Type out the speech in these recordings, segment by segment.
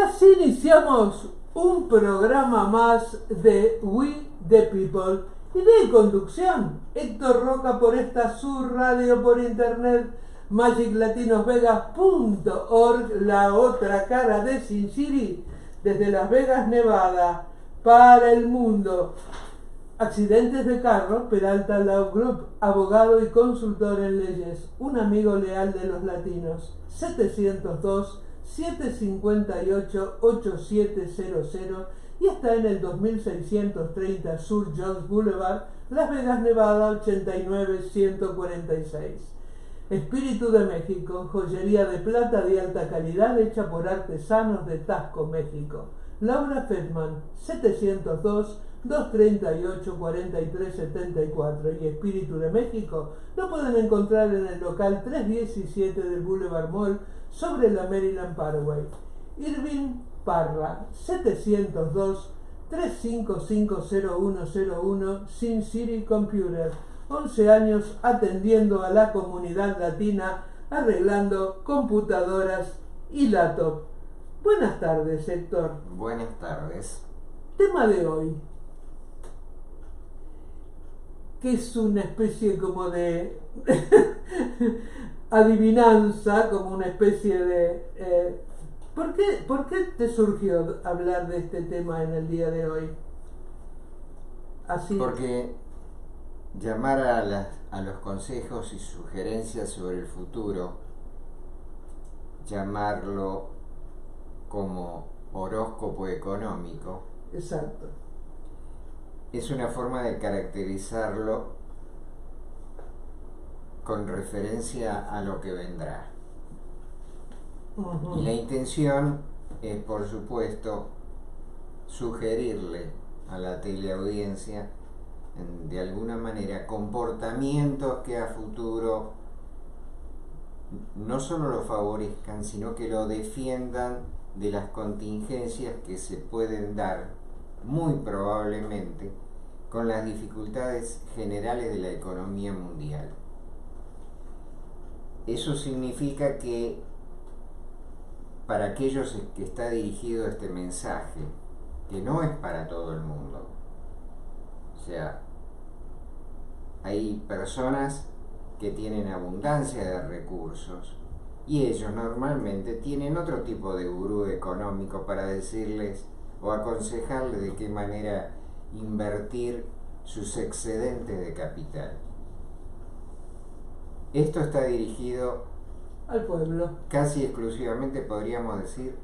así iniciamos un programa más de We the People. Y de conducción, Héctor Roca por esta su radio por internet, magiclatinosvegas.org, la otra cara de Sin City, desde Las Vegas, Nevada, para el mundo. Accidentes de carro, Peralta Law Group, abogado y consultor en leyes, un amigo leal de los latinos. 702-758-8700 y está en el 2630 Sur Jones Boulevard, Las Vegas, Nevada, 89146. Espíritu de México, joyería de plata de alta calidad hecha por artesanos de Taxco, México. Laura Feldman, 702-238-4374. Y Espíritu de México lo pueden encontrar en el local 317 del Boulevard Mall sobre la Maryland Parkway. Irving Parra, 702-355-0101, Sin City Computer. 11 años atendiendo a la comunidad latina, arreglando computadoras y laptop. Buenas tardes, Héctor. Buenas tardes. Tema de hoy, que es una especie como de adivinanza, como una especie de... ¿Por qué te surgió hablar de este tema en el día de hoy? Así. Porque llamar a los consejos y sugerencias sobre el futuro, llamarlo como horóscopo económico, exacto, es una forma de caracterizarlo con referencia a lo que vendrá. Y la intención es, por supuesto, sugerirle a la teleaudiencia, de alguna manera, comportamientos que a futuro no solo lo favorezcan, sino que lo defiendan de las contingencias que se pueden dar, muy probablemente, con las dificultades generales de la economía mundial. Eso significa que para aquellos que está dirigido este mensaje, que no es para todo el mundo, o sea, hay personas que tienen abundancia de recursos y ellos normalmente tienen otro tipo de gurú económico para decirles o aconsejarles de qué manera invertir sus excedentes de capital. Esto está dirigido al pueblo, casi exclusivamente, podríamos decir,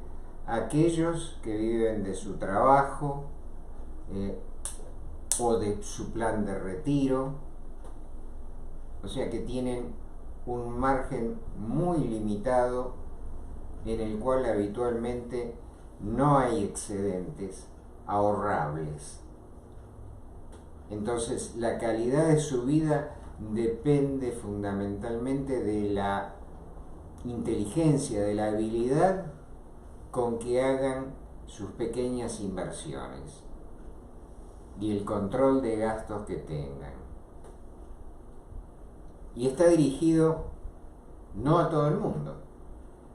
a aquellos que viven de su trabajo o de su plan de retiro, o sea que tienen un margen muy limitado en el cual habitualmente no hay excedentes ahorrables. Entonces la calidad de su vida depende fundamentalmente de la inteligencia, de la habilidad con que hagan sus pequeñas inversiones y el control de gastos que tengan. Y está dirigido no a todo el mundo,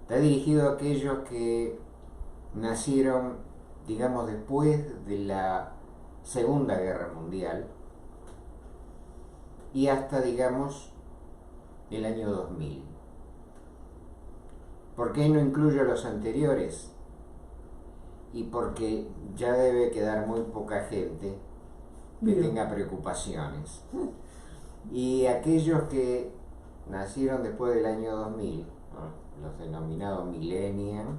está dirigido a aquellos que nacieron, digamos, después de la Segunda Guerra Mundial y hasta, digamos, el año 2000. ¿Por qué no incluyo a los anteriores? Y porque ya debe quedar muy poca gente que tenga preocupaciones. Y aquellos que nacieron después del año 2000, ¿no?, los denominados millennials,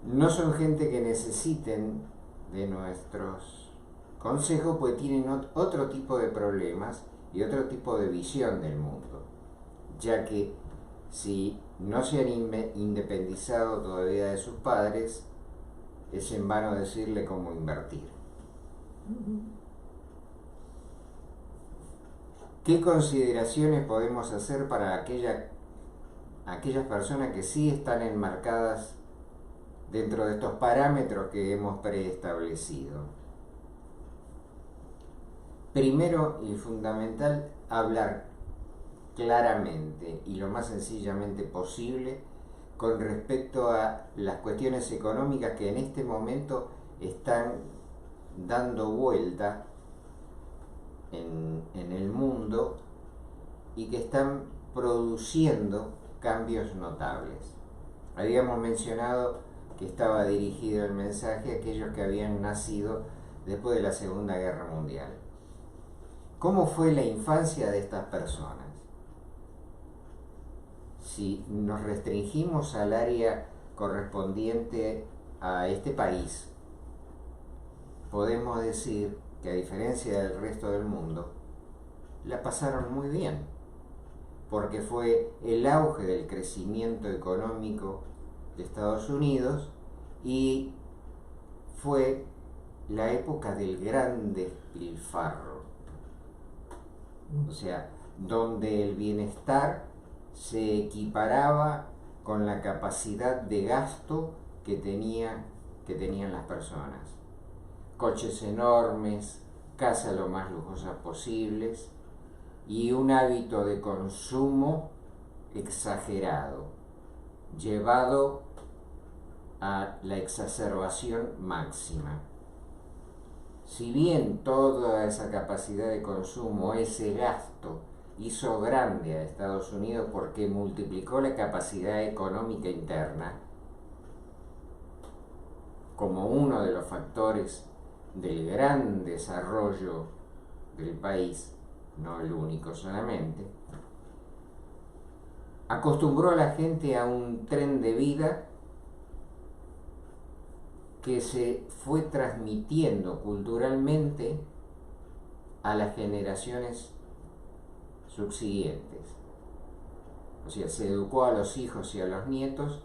no son gente que necesiten de nuestros consejos, pues tienen otro tipo de problemas y otro tipo de visión del mundo, ya que si no se han independizado todavía de sus padres, es en vano decirle cómo invertir. ¿Qué consideraciones podemos hacer para aquellas personas que sí están enmarcadas dentro de estos parámetros que hemos preestablecido? Primero y fundamental, hablar claramente y lo más sencillamente posible con respecto a las cuestiones económicas que en este momento están dando vuelta en el mundo y que están produciendo cambios notables. Habíamos mencionado que estaba dirigido el mensaje a aquellos que habían nacido después de la Segunda Guerra Mundial. ¿Cómo fue la infancia de estas personas? Si nos restringimos al área correspondiente a este país, podemos decir que a diferencia del resto del mundo, la pasaron muy bien, porque fue el auge del crecimiento económico de Estados Unidos y fue la época del gran despilfarro, o sea, donde el bienestar se equiparaba con la capacidad de gasto que tenían las personas. Coches enormes, casas lo más lujosas posibles y un hábito de consumo exagerado, llevado a la exacerbación máxima. Si bien toda esa capacidad de consumo, ese gasto, hizo grande a Estados Unidos porque multiplicó la capacidad económica interna como uno de los factores del gran desarrollo del país, no el único solamente, acostumbró a la gente a un tren de vida que se fue transmitiendo culturalmente a las generaciones subsiguientes. O sea, se educó a los hijos y a los nietos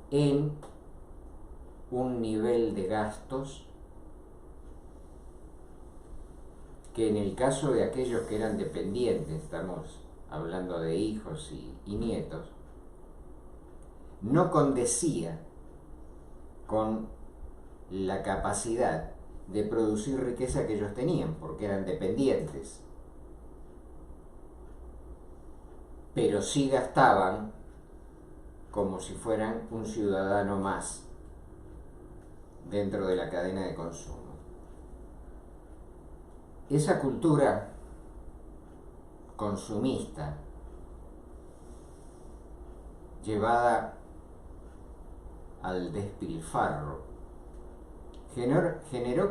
en un nivel de gastos que en el caso de aquellos que eran dependientes, estamos hablando de hijos y nietos, no condecía con la capacidad de producir riqueza que ellos tenían, porque eran dependientes. Pero sí gastaban como si fueran un ciudadano más dentro de la cadena de consumo. Esa cultura consumista, llevada al despilfarro, generó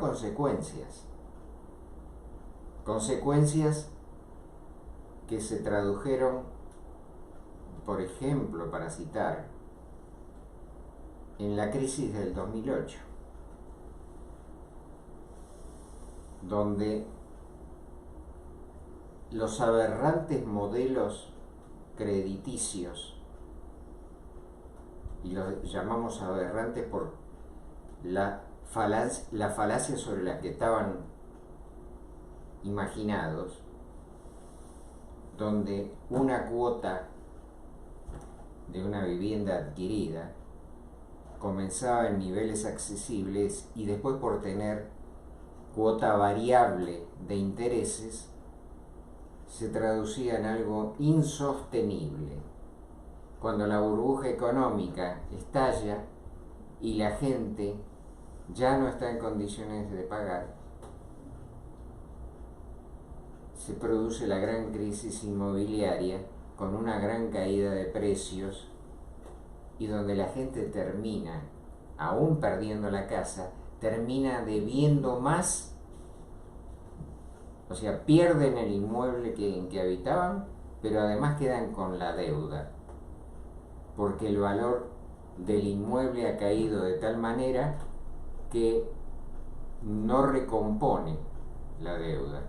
consecuencias que se tradujeron, por ejemplo, para citar, en la crisis del 2008, donde los aberrantes modelos crediticios, y los llamamos aberrantes por la falacia sobre la que estaban imaginados, donde una cuota de una vivienda adquirida comenzaba en niveles accesibles y después, por tener cuota variable de intereses, se traducía en algo insostenible. Cuando la burbuja económica estalla y la gente ya no está en condiciones de pagar, se produce la gran crisis inmobiliaria con una gran caída de precios y donde la gente termina, aún perdiendo la casa, termina debiendo más, o sea, pierden el inmueble en que habitaban, pero además quedan con la deuda, porque el valor del inmueble ha caído de tal manera que no recompone la deuda,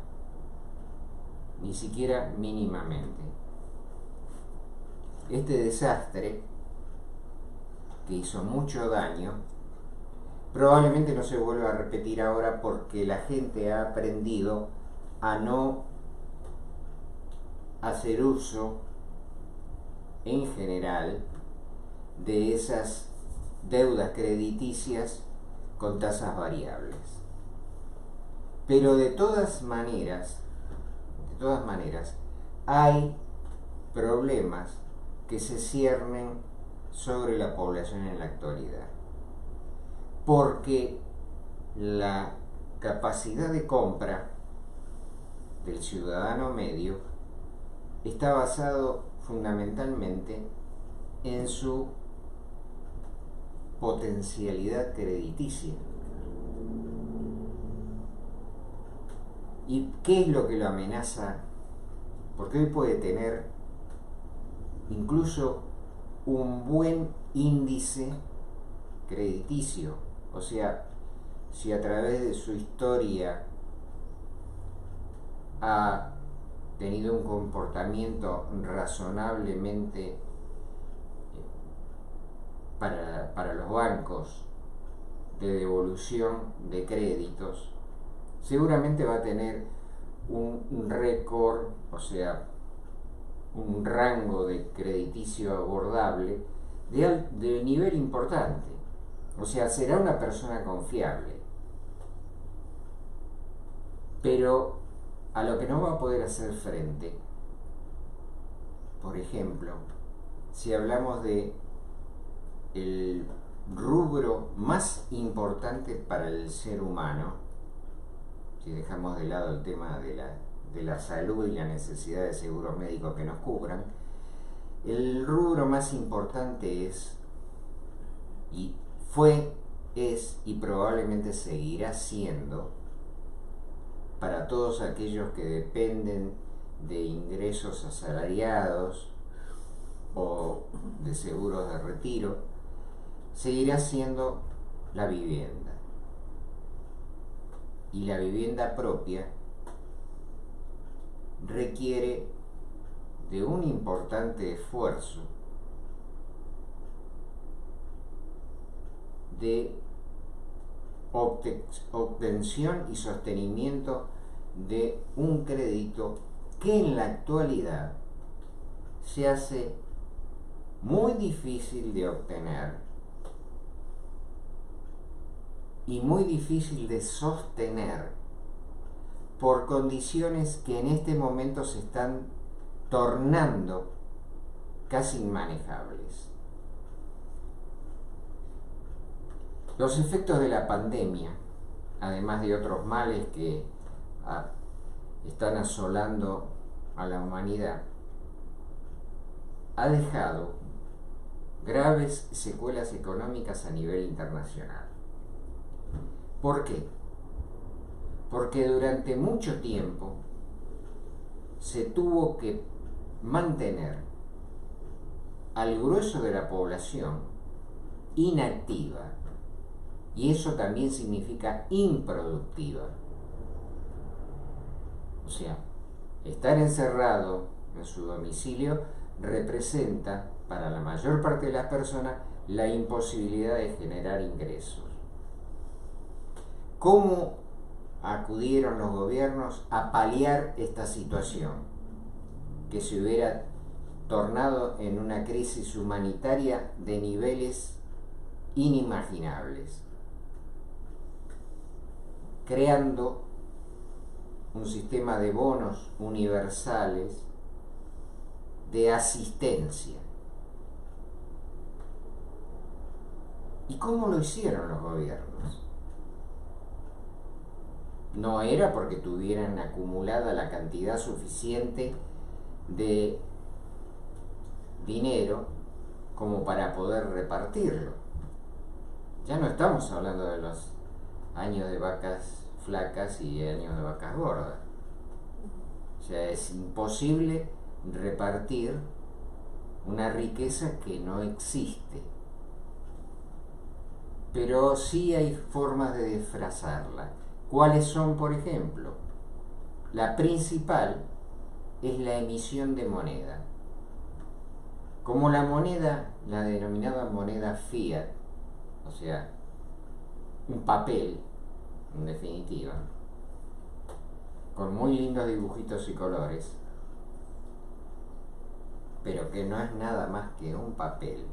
ni siquiera mínimamente. Este desastre, que hizo mucho daño, probablemente no se vuelva a repetir ahora porque la gente ha aprendido a no hacer uso en general de esas deudas crediticias con tasas variables. Pero de todas maneras, hay problemas que se ciernen sobre la población en la actualidad, porque la capacidad de compra del ciudadano medio está basado fundamentalmente en su potencialidad crediticia. ¿Y qué es lo que lo amenaza? Porque hoy puede tener incluso un buen índice crediticio, o sea, si a través de su historia ha tenido un comportamiento razonablemente para los bancos de devolución de créditos, seguramente va a tener un récord, o sea, un rango de crediticio abordable de nivel importante. O sea, será una persona confiable. Pero a lo que no va a poder hacer frente, por ejemplo, si hablamos de el rubro más importante para el ser humano, si dejamos de lado el tema de la salud y la necesidad de seguros médicos que nos cubran, el rubro más importante es, y fue, es y probablemente seguirá siendo, para todos aquellos que dependen de ingresos asalariados o de seguros de retiro, seguirá siendo la vivienda. Y la vivienda propia requiere de un importante esfuerzo de obtención y sostenimiento de un crédito que en la actualidad se hace muy difícil de obtener y muy difícil de sostener por condiciones que en este momento se están tornando casi inmanejables. Los efectos de la pandemia, además de otros males que están asolando a la humanidad, ha dejado graves secuelas económicas a nivel internacional. ¿Por qué? Porque durante mucho tiempo se tuvo que mantener al grueso de la población inactiva, y eso también significa improductiva. O sea, estar encerrado en su domicilio representa para la mayor parte de las personas la imposibilidad de generar ingresos. ¿Cómo acudieron los gobiernos a paliar esta situación que se hubiera tornado en una crisis humanitaria de niveles inimaginables? Creando un sistema de bonos universales de asistencia. ¿Y cómo lo hicieron los gobiernos? No era porque tuvieran acumulada la cantidad suficiente de dinero como para poder repartirlo. Ya no estamos hablando de los años de vacas flacas y años de vacas gordas. O sea, es imposible repartir una riqueza que no existe. Pero sí hay formas de disfrazarla. ¿Cuáles son, por ejemplo? La principal es la emisión de moneda. Como la moneda, la denominada moneda fiat, o sea, un papel, en definitiva, con muy lindos dibujitos y colores, pero que no es nada más que un papel,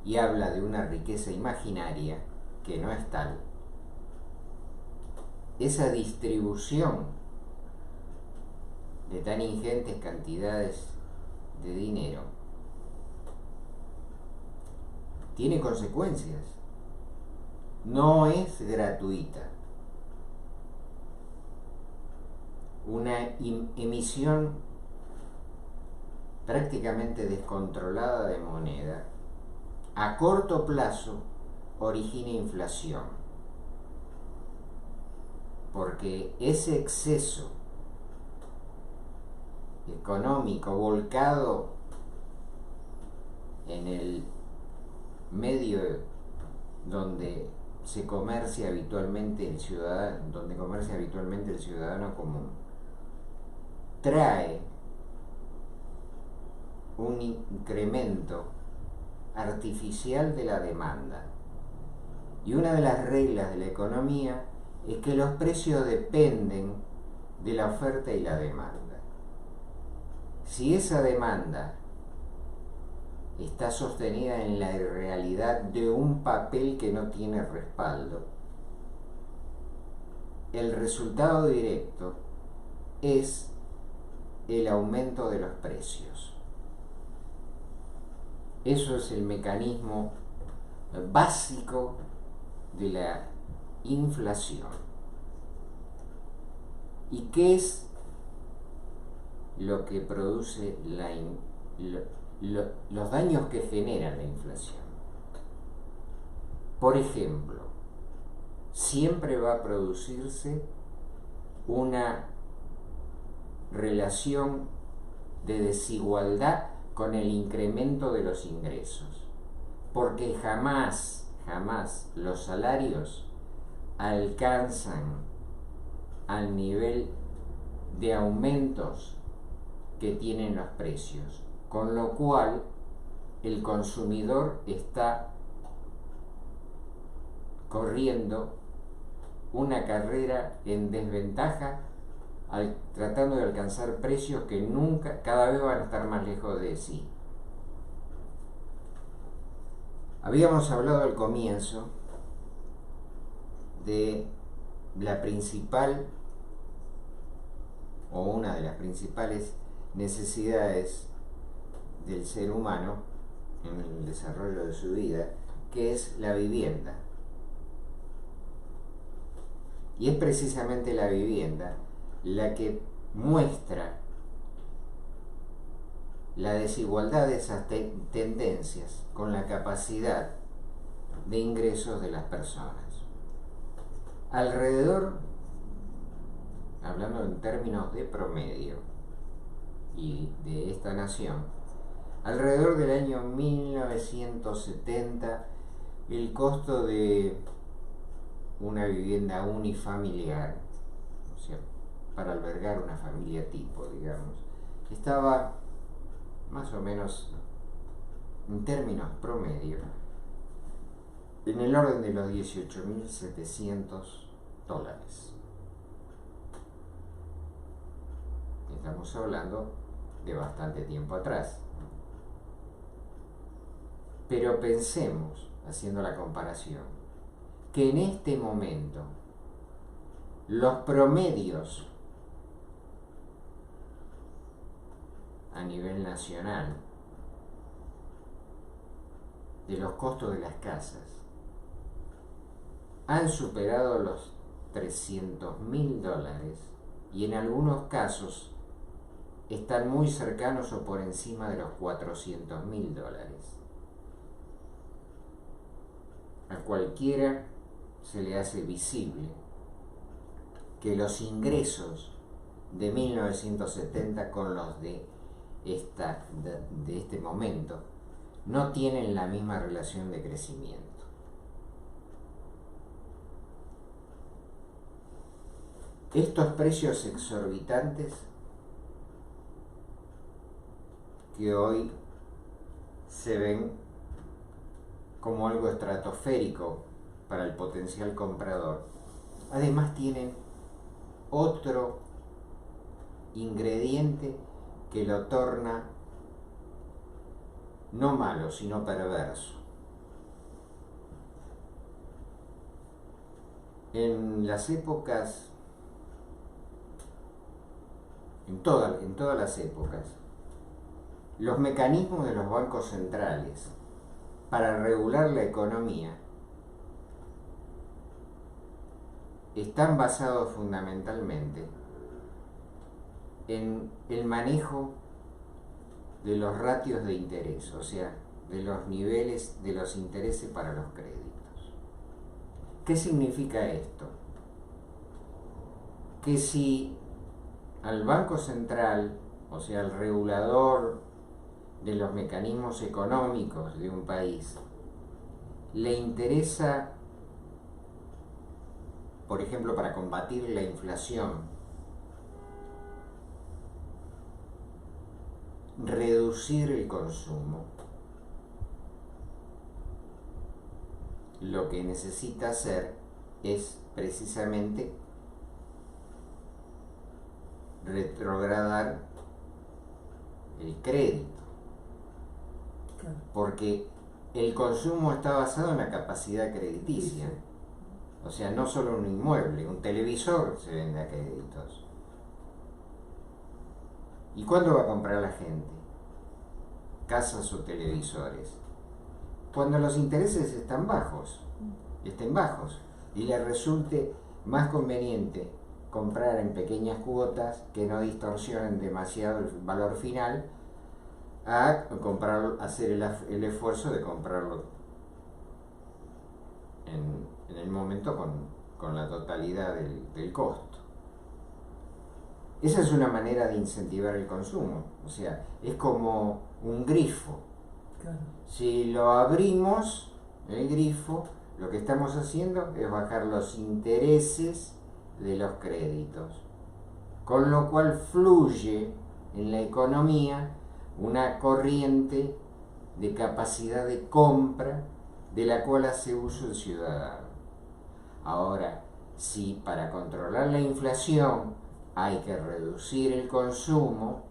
y habla de una riqueza imaginaria que no es tal. Esa distribución de tan ingentes cantidades de dinero tiene consecuencias, no es gratuita. Una emisión prácticamente descontrolada de moneda a corto plazo origina inflación, porque ese exceso económico volcado en el medio donde se comercia habitualmente el ciudadano, común, trae un incremento artificial de la demanda. Y una de las reglas de la economía es que los precios dependen de la oferta y la demanda. Si esa demanda está sostenida en la realidad de un papel que no tiene respaldo, el resultado directo es el aumento de los precios. Eso es el mecanismo básico de la inflación. ¿Y qué es lo que produce los daños que genera la inflación? Por ejemplo, siempre va a producirse una relación de desigualdad con el incremento de los ingresos, porque jamás los salarios alcanzan al nivel de aumentos que tienen los precios, con lo cual el consumidor está corriendo una carrera en desventaja tratando de alcanzar precios que cada vez van a estar más lejos de sí. Habíamos hablado al comienzo de la principal o una de las principales necesidades del ser humano en el desarrollo de su vida, que es la vivienda. Y es precisamente la vivienda la que muestra la desigualdad de esas tendencias con la capacidad de ingresos de las personas. Alrededor, hablando en términos de promedio y de esta nación, alrededor del año 1970, el costo de una vivienda unifamiliar, o sea, para albergar una familia tipo, digamos, estaba más o menos en términos promedio en el orden de los $18.700. Estamos hablando de bastante tiempo atrás. Pero pensemos, haciendo la comparación, que en este momento los promedios a nivel nacional de los costos de las casas han superado los $300.000 y en algunos casos están muy cercanos o por encima de los $400.000. A cualquiera se le hace visible que los ingresos de 1970 con los de este momento no tienen la misma relación de crecimiento. Estos precios exorbitantes que hoy se ven como algo estratosférico para el potencial comprador, además tienen otro ingrediente que lo torna no malo, sino perverso. En las épocas, en todas las épocas, los mecanismos de los bancos centrales para regular la economía están basados fundamentalmente en el manejo de los ratios de interés, o sea, de los niveles de los intereses para los créditos. ¿Qué significa esto? Que si al Banco Central, o sea, al regulador de los mecanismos económicos de un país, le interesa, por ejemplo, para combatir la inflación, reducir el consumo, lo que necesita hacer es precisamente retrogradar el crédito, porque el consumo está basado en la capacidad crediticia, o sea, no solo un inmueble, un televisor se vende a créditos. ¿Y cuándo va a comprar la gente casas o televisores? Cuando los intereses estén bajos y le resulte más conveniente comprar en pequeñas cuotas que no distorsionen demasiado el valor final a hacer el esfuerzo de comprarlo en el momento con la totalidad del costo. Esa es una manera de incentivar el consumo, o sea, es como un grifo. Claro. Si lo abrimos, el grifo, lo que estamos haciendo es bajar los intereses de los créditos, con lo cual fluye en la economía una corriente de capacidad de compra de la cual hace uso el ciudadano. Ahora, si para controlar la inflación hay que reducir el consumo,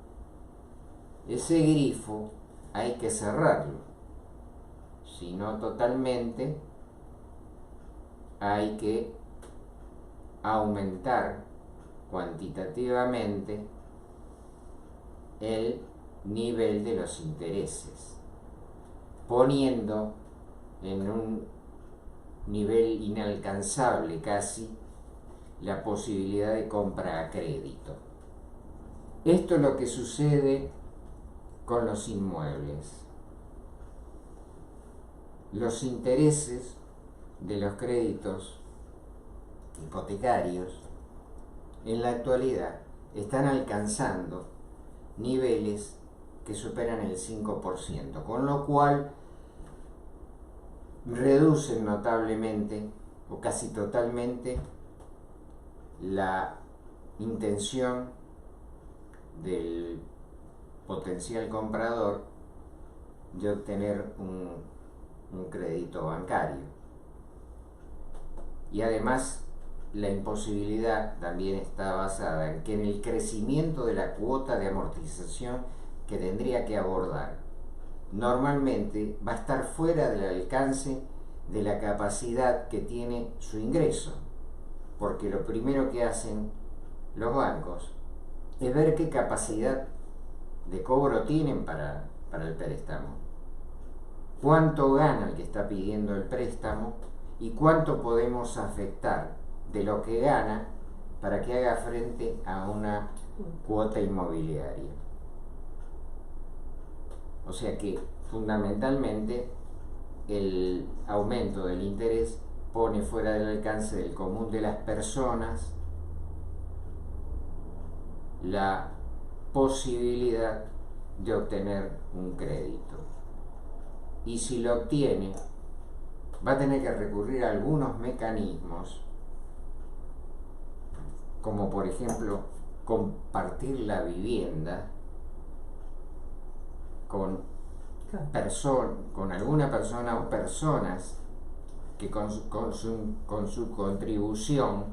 ese grifo hay que cerrarlo, si no totalmente hay que aumentar cuantitativamente el nivel de los intereses, poniendo en un nivel inalcanzable casi la posibilidad de compra a crédito. Esto es lo que sucede con los inmuebles. Los intereses de los créditos hipotecarios en la actualidad están alcanzando niveles que superan el 5%, con lo cual reducen notablemente o casi totalmente la intención del potencial comprador de obtener un crédito bancario. Y además la imposibilidad también está basada en que en el crecimiento de la cuota de amortización que tendría que abordar, normalmente va a estar fuera del alcance de la capacidad que tiene su ingreso, porque lo primero que hacen los bancos es ver qué capacidad de cobro tienen para el préstamo, cuánto gana el que está pidiendo el préstamo y cuánto podemos afectar de lo que gana para que haga frente a una cuota inmobiliaria. O sea que fundamentalmente el aumento del interés pone fuera del alcance del común de las personas la posibilidad de obtener un crédito. Y si lo obtiene, va a tener que recurrir a algunos mecanismos, como por ejemplo compartir la vivienda con alguna persona o personas que con su contribución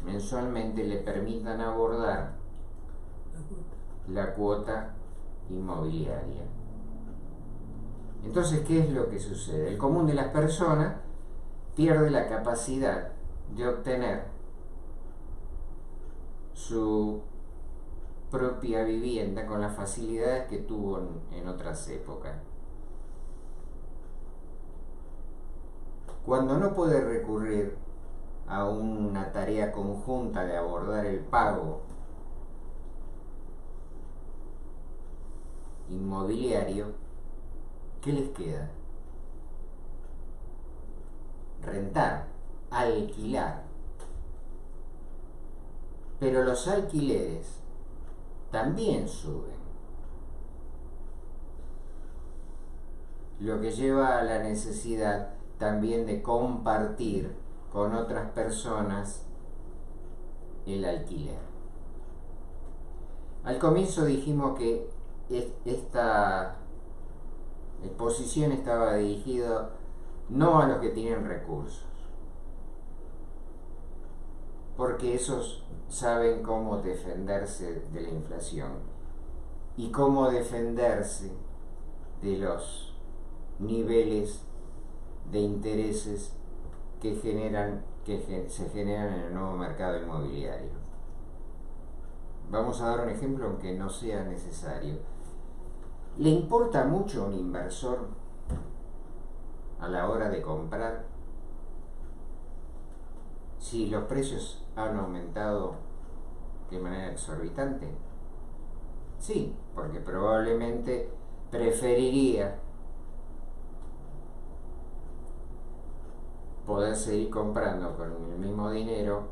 mensualmente le permitan abordar la cuota inmobiliaria. Entonces, ¿qué es lo que sucede? El común de las personas pierde la capacidad de obtener su propia vivienda con las facilidades que tuvo en otras épocas. Cuando no puede recurrir a una tarea conjunta de abordar el pago inmobiliario, ¿qué les queda? Rentar, alquilar. Pero los alquileres también suben, lo que lleva a la necesidad también de compartir con otras personas el alquiler. Al comienzo dijimos que esta exposición estaba dirigida no a los que tienen recursos, porque esos saben cómo defenderse de la inflación y cómo defenderse de los niveles de intereses que se generan en el nuevo mercado inmobiliario. Vamos a dar un ejemplo aunque no sea necesario. ¿Le importa mucho a un inversor a la hora de comprar si los precios han aumentado de manera exorbitante? Sí, porque probablemente preferiría poder seguir comprando con el mismo dinero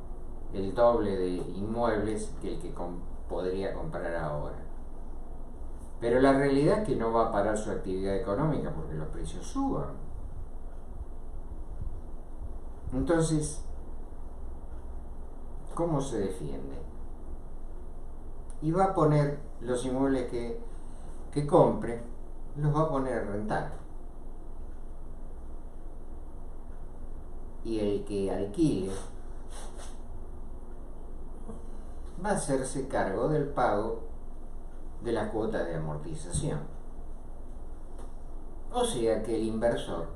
el doble de inmuebles que el que podría comprar ahora. Pero la realidad es que no va a parar su actividad económica porque los precios suban. Entonces, ¿cómo se defiende? Y va a poner los inmuebles que compre, los va a poner a rentar. Y el que alquile va a hacerse cargo del pago de la cuota de amortización. O sea que el inversor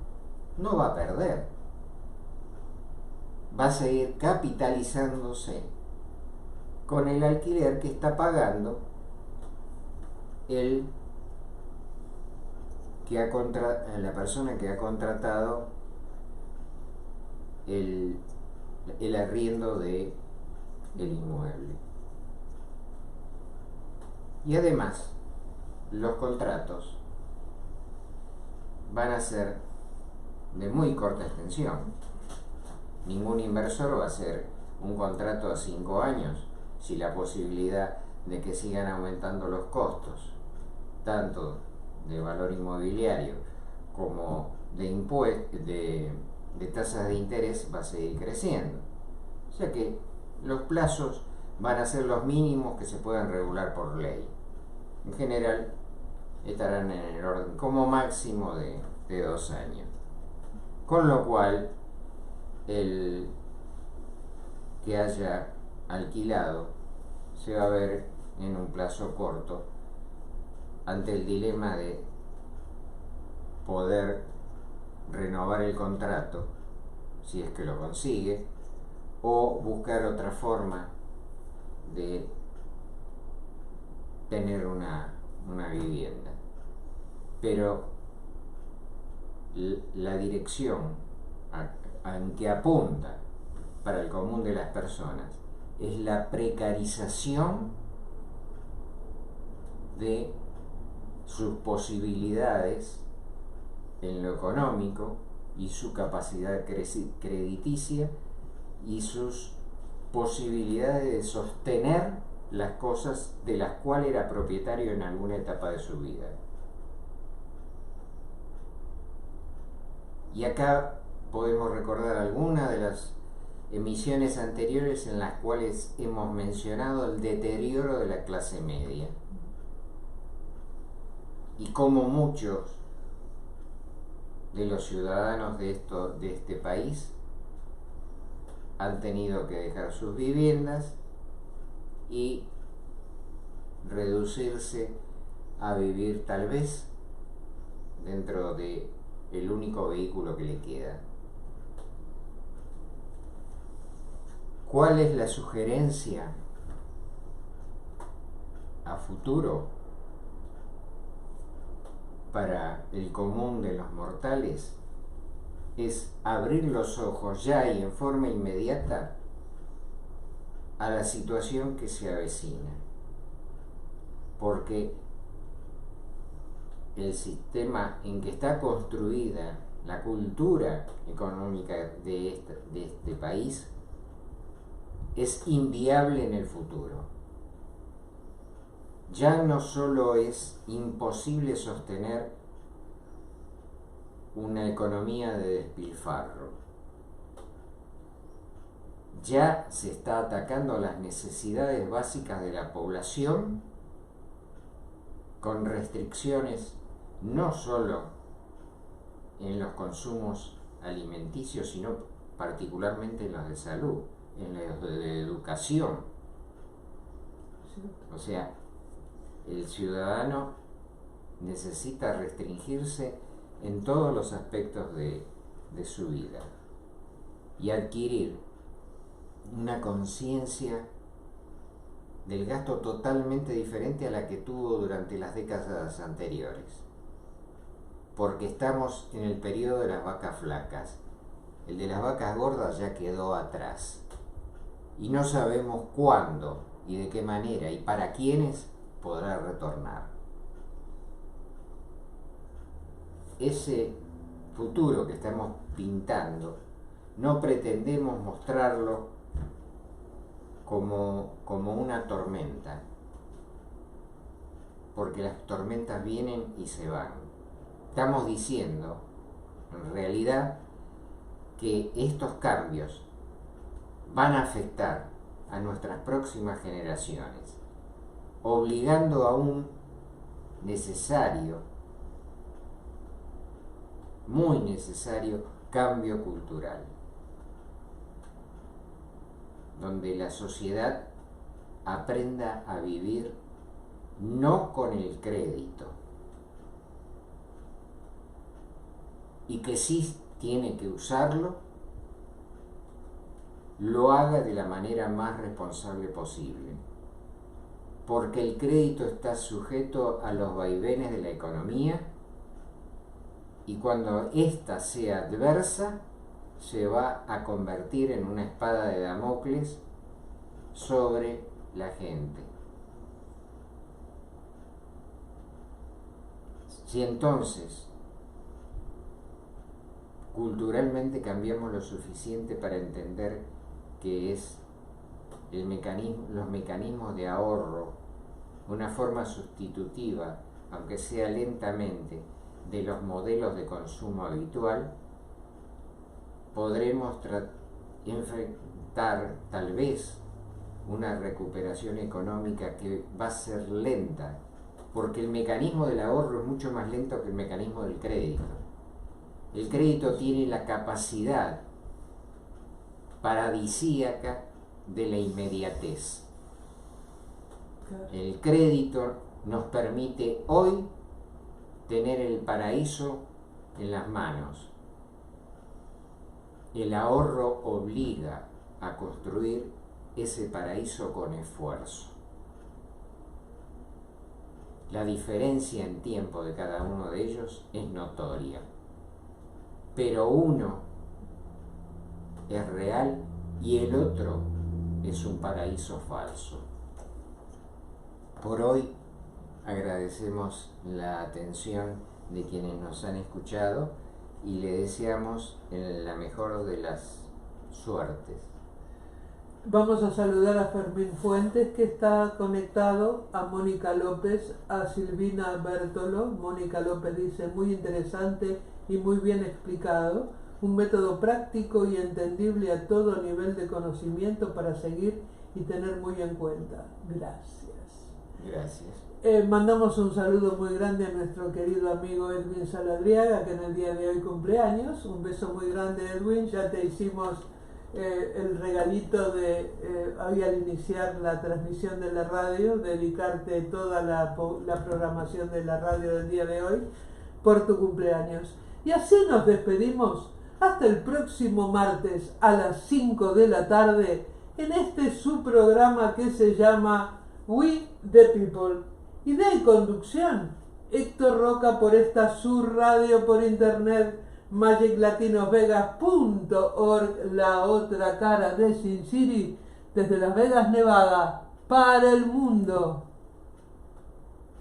no va a perder, va a seguir capitalizándose con el alquiler que está pagando la persona que ha contratado el arriendo del inmueble. Y además, los contratos van a ser de muy corta extensión. Ningún inversor va a hacer un contrato a 5 años si la posibilidad de que sigan aumentando los costos, tanto de valor inmobiliario como de tasas de interés, va a seguir creciendo. O sea que los plazos van a ser los mínimos que se puedan regular por ley. En general estarán en el orden como máximo de 2 años. Con lo cual, el que haya alquilado se va a ver en un plazo corto ante el dilema de poder renovar el contrato, si es que lo consigue, o buscar otra forma de tener una vivienda. Pero la dirección en que apunta para el común de las personas es la precarización de sus posibilidades en lo económico y su capacidad crediticia y sus posibilidades de sostener las cosas de las cuales era propietario en alguna etapa de su vida. Y acá podemos recordar algunas de las emisiones anteriores en las cuales hemos mencionado el deterioro de la clase media y cómo muchos de los ciudadanos de este país han tenido que dejar sus viviendas y reducirse a vivir tal vez dentro de el único vehículo que le queda. ¿Cuál es la sugerencia a futuro para el común de los mortales? es abrir los ojos ya y en forma inmediata a la situación que se avecina, porque el sistema en que está construida la cultura económica de este país es inviable en el futuro. Ya no solo es imposible sostener una economía de despilfarro, ya se está atacando las necesidades básicas de la población con restricciones no solo en los consumos alimenticios, sino particularmente en los de salud, en los de educación. O sea, el ciudadano necesita restringirse en todos los aspectos de su vida y adquirir una conciencia del gasto totalmente diferente a la que tuvo durante las décadas anteriores, porque estamos en el periodo de las vacas flacas. El de las vacas gordas ya quedó atrás y no sabemos cuándo y de qué manera y para quiénes podrá retornar. Ese futuro que estamos pintando no pretendemos mostrarlo como una tormenta, porque las tormentas vienen y se van. Estamos diciendo, en realidad, que estos cambios van a afectar a nuestras próximas generaciones, obligando a un necesario, muy necesario, cambio cultural, donde la sociedad aprenda a vivir no con el crédito, y que si tiene que usarlo, lo haga de la manera más responsable posible, porque el crédito está sujeto a los vaivenes de la economía y cuando ésta sea adversa se va a convertir en una espada de Damocles sobre la gente. Si entonces culturalmente cambiamos lo suficiente para entender que es los mecanismos de ahorro una forma sustitutiva, aunque sea lentamente, de los modelos de consumo habitual, podremos enfrentar tal vez una recuperación económica que va a ser lenta, porque el mecanismo del ahorro es mucho más lento que el mecanismo del crédito. El crédito tiene la capacidad paradisíaca de la inmediatez. El crédito nos permite hoy tener el paraíso en las manos. El ahorro obliga a construir ese paraíso con esfuerzo. La diferencia en tiempo de cada uno de ellos es notoria, pero uno es real y el otro es un paraíso falso. Por hoy agradecemos la atención de quienes nos han escuchado y le deseamos la mejor de las suertes. Vamos a saludar a Fermín Fuentes, que está conectado, a Mónica López, a Silvina Bertolo. Mónica López dice: muy interesante y muy bien explicado, un método práctico y entendible a todo nivel de conocimiento para seguir y tener muy en cuenta. Gracias. Gracias. Mandamos un saludo muy grande a nuestro querido amigo Edwin Saladriaga, que en el día de hoy cumpleaños. Un beso muy grande, Edwin. Ya te hicimos el regalito de hoy al iniciar la transmisión de la radio, dedicarte toda la programación de la radio del día de hoy por tu cumpleaños. Y así nos despedimos hasta el próximo martes a las 5 de la tarde en este su programa que se llama We the People. Idea y conducción, Héctor Roca, por esta su radio por internet magiclatinosvegas.org, la otra cara de Sin City, desde Las Vegas, Nevada, para el mundo.